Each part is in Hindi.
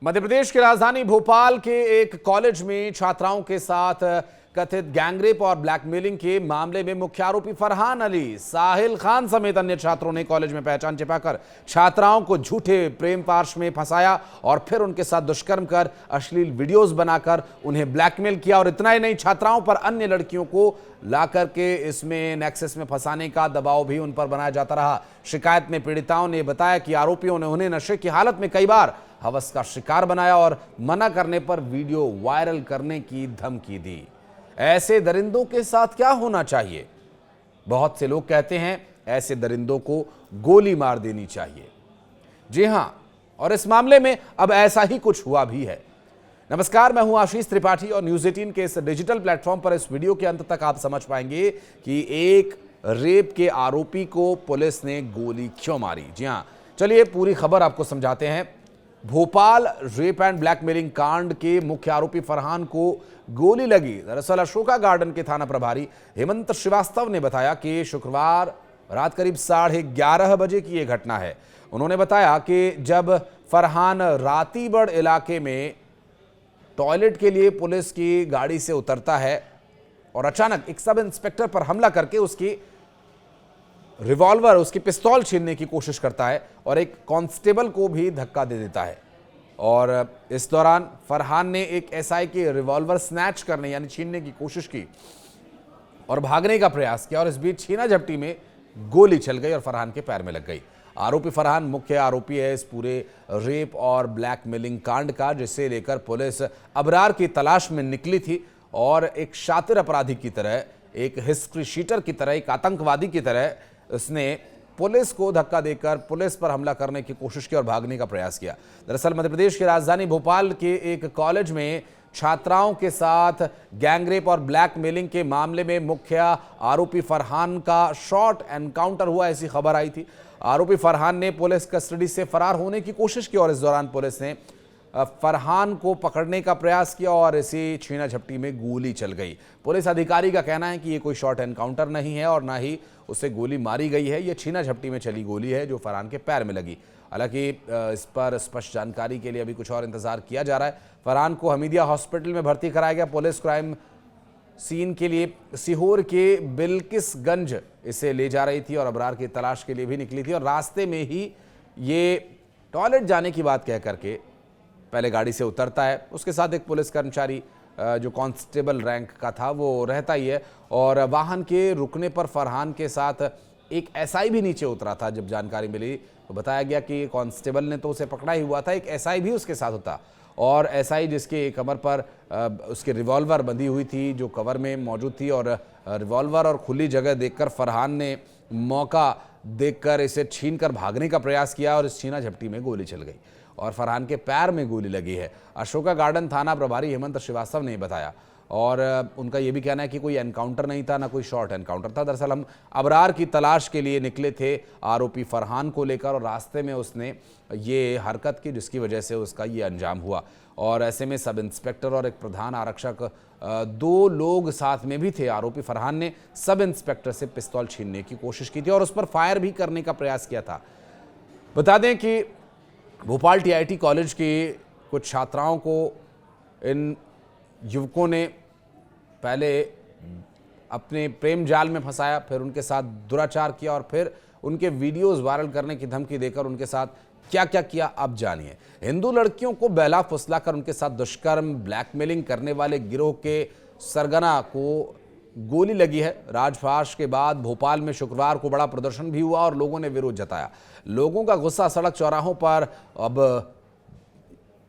मध्य प्रदेश की राजधानी भोपाल के एक कॉलेज में छात्राओं के साथ कथित गैंगरेप और ब्लैकमेलिंग के मामले में मुख्य आरोपी फरहान अली, साहिल खान समेत अन्य छात्रों ने कॉलेज में पहचान छिपाकर छात्राओं को झूठे प्रेम पाश में फंसाया और फिर उनके साथ दुष्कर्म कर अश्लील वीडियोस बनाकर उन्हें ब्लैकमेल किया। और इतना ही नहीं, छात्राओं पर अन्य लड़कियों को लाकर के इसमें नेक्सस में फंसाने का दबाव भी उन पर बनाया जाता रहा। शिकायत में पीड़िताओं ने बताया कि आरोपियों ने उन्हें नशे की हालत में कई बार हवस का शिकार बनाया और मना करने पर वीडियो वायरल करने की धमकी दी। ऐसे दरिंदों के साथ क्या होना चाहिए? बहुत से लोग कहते हैं ऐसे दरिंदों को गोली मार देनी चाहिए। जी हां, और इस मामले में अब ऐसा ही कुछ हुआ भी है। नमस्कार, मैं हूं आशीष त्रिपाठी और न्यूज़ 18 के इस डिजिटल प्लेटफॉर्म पर इस वीडियो के अंत तक आप समझ पाएंगे कि एक रेप के आरोपी को पुलिस ने गोली क्यों मारी। जी हां, चलिए पूरी खबर आपको समझाते हैं। भोपाल रेप एंड ब्लैकमेलिंग कांड के मुख्य आरोपी फरहान को गोली लगी। दरअसल अशोका गार्डन के थाना प्रभारी हेमंत श्रीवास्तव ने बताया कि शुक्रवार रात करीब 11:30 बजे की यह घटना है। उन्होंने बताया कि जब फरहान रातीबड़ इलाके में टॉयलेट के लिए पुलिस की गाड़ी से उतरता है और अचानक एक सब इंस्पेक्टर पर हमला करके उसकी रिवॉल्वर, उसकी पिस्तौल छीनने की कोशिश करता है और एक कांस्टेबल को भी धक्का दे देता है। और इस दौरान फरहान ने एक एसआई की रिवॉल्वर स्नैच करने यानी छीनने की कोशिश की और भागने का प्रयास किया और इस बीच छीना झपटी में गोली चल गई और फरहान के पैर में लग गई। आरोपी फरहान मुख्य आरोपी है इस पूरे रेप और ब्लैकमेलिंग कांड का, जिसे लेकर पुलिस अबरार की तलाश में निकली थी और एक शातिर अपराधी की तरह, एक हिस्ट्री शीटर की तरह, एक आतंकवादी की तरह उसने पुलिस को धक्का देकर पुलिस पर हमला करने की कोशिश की और भागने का प्रयास किया। दरअसल मध्य प्रदेश की राजधानी भोपाल के एक कॉलेज में छात्राओं के साथ गैंगरेप और ब्लैकमेलिंग के मामले में मुख्य आरोपी फरहान का शॉर्ट एनकाउंटर हुआ, ऐसी खबर आई थी। आरोपी फरहान ने पुलिस कस्टडी से फरार होने की कोशिश की और इस दौरान पुलिस ने फरहान को पकड़ने का प्रयास किया और इसी छीना झपटी में गोली चल गई। पुलिस अधिकारी का कहना है कि ये कोई शॉर्ट एनकाउंटर नहीं है और ना ही उसे गोली मारी गई है, ये छीना झपटी में चली गोली है जो फरहान के पैर में लगी। हालांकि इस पर स्पष्ट जानकारी के लिए अभी कुछ और इंतजार किया जा रहा है। फरहान को हमीदिया हॉस्पिटल में भर्ती कराया गया। पुलिस क्राइम सीन के लिए सीहोर के बिल्किसगंज इसे ले जा रही थी और अबरार की तलाश के लिए भी निकली थी और रास्ते में ही ये टॉयलेट जाने की बात कह करके पहले गाड़ी से उतरता है। उसके साथ एक पुलिस कर्मचारी जो कांस्टेबल रैंक का था वो रहता ही है और वाहन के रुकने पर फरहान के साथ एक एसआई भी नीचे उतरा था। जब जानकारी मिली तो बताया गया कि कांस्टेबल ने तो उसे पकड़ा ही हुआ था, एक एसआई भी उसके साथ होता और एसआई जिसके कमर पर उसके रिवॉल्वर बंधी हुई थी जो कवर में मौजूद थी और रिवॉल्वर और खुली जगह देखकर फरहान ने मौका देखकर इसे छीनकर भागने का प्रयास किया और इस छीना झपटी में गोली चल गई और फरहान के पैर में गोली लगी है। अशोका गार्डन थाना प्रभारी हेमंत श्रीवास्तव ने बताया और उनका यह भी कहना है कि कोई एनकाउंटर नहीं था, ना कोई शॉर्ट एनकाउंटर था। दरअसल हम अबरार की तलाश के लिए निकले थे आरोपी फरहान को लेकर और रास्ते में उसने ये हरकत की जिसकी वजह से उसका ये अंजाम हुआ। और ऐसे में सब इंस्पेक्टर और एक प्रधान आरक्षक, दो लोग साथ में भी थे। आरोपी फरहान ने सब इंस्पेक्टर से पिस्तौल छीनने की कोशिश की थी और उस पर फायर भी करने का प्रयास किया था। बता दें कि भोपाल टीआईटी कॉलेज की कुछ छात्राओं को इन युवकों ने पहले अपने प्रेम जाल में फंसाया, फिर उनके साथ दुराचार किया और फिर उनके वीडियोस वायरल करने की धमकी देकर उनके साथ क्या क्या किया अब जानिए। हिंदू लड़कियों को बहला फुसलाकर उनके साथ दुष्कर्म, ब्लैकमेलिंग करने वाले गिरोह के सरगना को गोली लगी है। राजफाश के बाद भोपाल में शुक्रवार को बड़ा प्रदर्शन भी हुआ और लोगों ने विरोध जताया। लोगों का गुस्सा सड़क चौराहों पर अब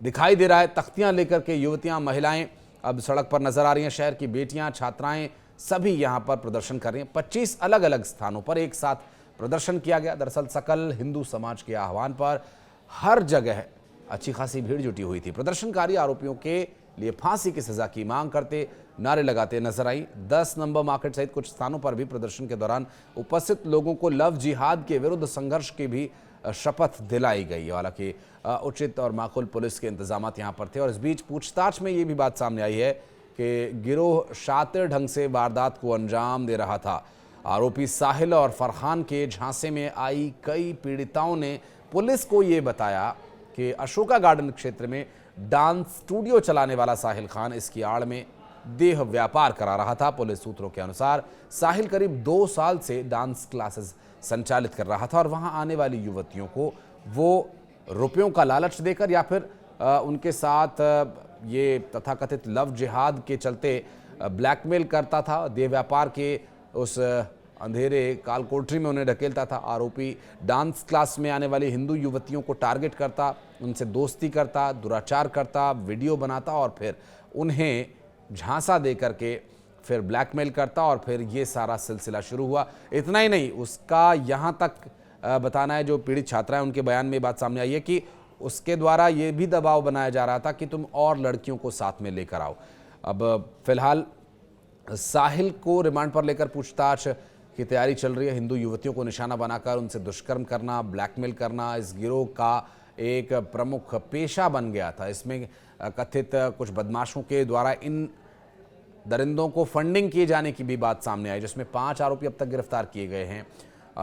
दिखाई दे रहा है। तख्तियां लेकर के युवतियां, महिलाएं अब सड़क पर नजर आ रही हैं। शहर की बेटियां, छात्राएं सभी यहां पर प्रदर्शन कर रही हैं। 25 अलग अलग स्थानों पर एक साथ प्रदर्शन किया गया। दरअसल सकल हिंदू समाज के आह्वान पर हर जगह अच्छी खासी भीड़ जुटी हुई थी। प्रदर्शनकारी आरोपियों के लिए फांसी की सजा की मांग करते, नारे लगाते नजर आई। 10 नंबर मार्केट सहित कुछ स्थानों पर भी प्रदर्शन के दौरान उपस्थित लोगों को लव जिहाद के विरुद्ध संघर्ष की भी शपथ दिलाई गई। हालांकि उचित और माकूल पुलिस के इंतजाम यहां पर थे और इस बीच पूछताछ में ये भी बात सामने आई है कि गिरोह शातिर ढंग से वारदात को अंजाम दे रहा था। आरोपी साहिल और फरहान के झांसे में आई कई पीड़िताओं ने पुलिस को ये बताया कि अशोका गार्डन क्षेत्र में डांस स्टूडियो चलाने वाला साहिल खान इसकी आड़ में देह व्यापार करा रहा था। पुलिस सूत्रों के अनुसार साहिल करीब 2 साल से डांस क्लासेस संचालित कर रहा था और वहां आने वाली युवतियों को वो रुपयों का लालच देकर या फिर उनके साथ ये तथाकथित लव जिहाद के चलते ब्लैकमेल करता था। देह व्यापार के उस अंधेरे काल कोठरी में उन्हें ढकेलता था। आरोपी डांस क्लास में आने वाली हिंदू युवतियों को टारगेट करता, उनसे दोस्ती करता, दुराचार करता, वीडियो बनाता और फिर उन्हें झांसा दे करके फिर ब्लैकमेल करता और फिर ये सारा सिलसिला शुरू हुआ। इतना ही नहीं, उसका यहाँ तक बताना है, जो पीड़ित छात्रा है उनके बयान में बात सामने आई है कि उसके द्वारा ये भी दबाव बनाया जा रहा था कि तुम और लड़कियों को साथ में लेकर आओ। अब फिलहाल साहिल को रिमांड पर लेकर पूछताछ की तैयारी चल रही है। हिंदू युवतियों को निशाना बनाकर उनसे दुष्कर्म करना, ब्लैकमेल करना इस गिरोह का एक प्रमुख पेशा बन गया था। इसमें कथित कुछ बदमाशों के द्वारा इन दरिंदों को फंडिंग किए जाने की भी बात सामने आई, जिसमें 5 आरोपी अब तक गिरफ्तार किए गए हैं।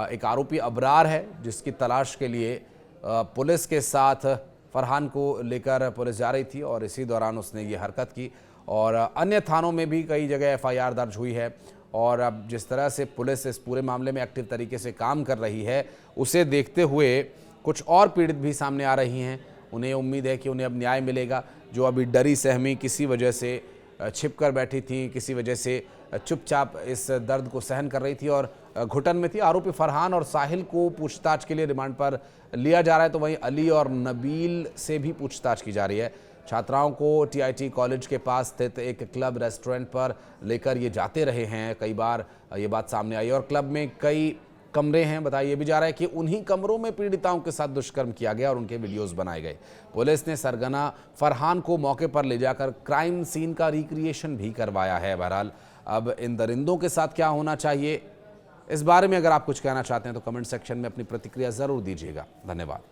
एक आरोपी अबरार है, जिसकी तलाश के लिए पुलिस के साथ फरहान को लेकर पुलिस जा रही थी और इसी दौरान उसने ये हरकत की। और अन्य थानों में भी कई जगह FIR दर्ज हुई है। और अब जिस तरह से पुलिस इस पूरे मामले में एक्टिव तरीके से काम कर रही है, उसे देखते हुए कुछ और पीड़ित भी सामने आ रही हैं। उन्हें उम्मीद है कि उन्हें अब न्याय मिलेगा। जो अभी डरी सहमी किसी वजह से छिप कर बैठी थी, किसी वजह से चुपचाप इस दर्द को सहन कर रही थी और घुटन में थी। आरोपी फरहान और साहिल को पूछताछ के लिए रिमांड पर लिया जा रहा है, तो वहीं अली और नबील से भी पूछताछ की जा रही है। छात्राओं को TIT कॉलेज के पास स्थित एक क्लब रेस्टोरेंट पर लेकर ये जाते रहे हैं। कई बार ये बात सामने आई और क्लब में कई कमरे हैं। बताया ये भी जा रहा है कि उन्हीं कमरों में पीड़िताओं के साथ दुष्कर्म किया गया और उनके वीडियोस बनाए गए। पुलिस ने सरगना फरहान को मौके पर ले जाकर क्राइम सीन का रिक्रिएशन भी करवाया है। बहरहाल अब इन दरिंदों के साथ क्या होना चाहिए, इस बारे में अगर आप कुछ कहना चाहते हैं तो कमेंट सेक्शन में अपनी प्रतिक्रिया जरूर दीजिएगा। धन्यवाद।